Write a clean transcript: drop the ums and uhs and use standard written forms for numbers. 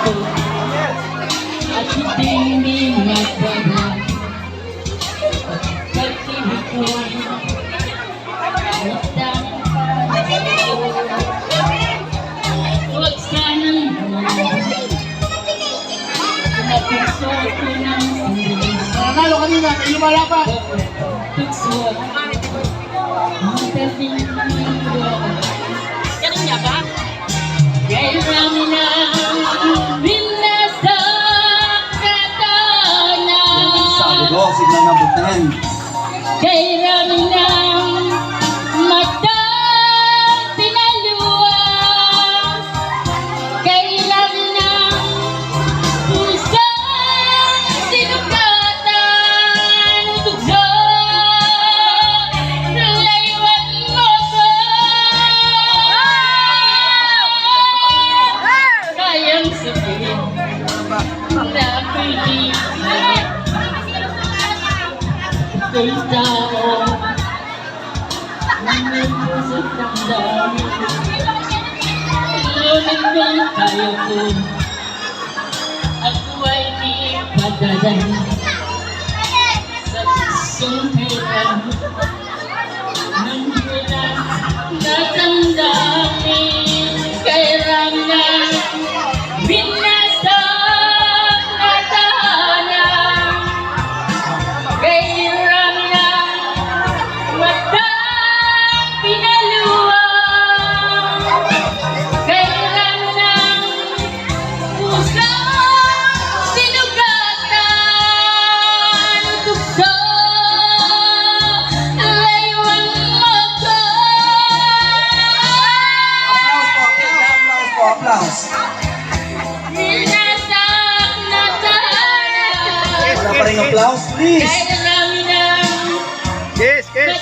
ko at hindi magbaga. Pag-ibig ko huwag sanang napuso ko ng sandali. Nanalo kanina, kayo malaban. Tukso ang tabing ganun niya ba? Kailang na binasak katana. Sabi ko, signal na buteng. Kailang na mata pinaluwa. Kailang na pusa sinugatan. Tukso laywan mo ko. Kayang sabihin na ako'y ako'y tao na may puso't damdamin. Ngunit kung kaya ko, ako ay di padalan sa pusong hirap ng hirap na damdamin. Kailangan binasak na tahanan. Kailangan matang pinaluwang. Kailangan pusang sinugatan. Tukso laywan mo ko. Applause. Binasak na tahanan. Wala pa rin applause, please. Kailangan Yes, yes.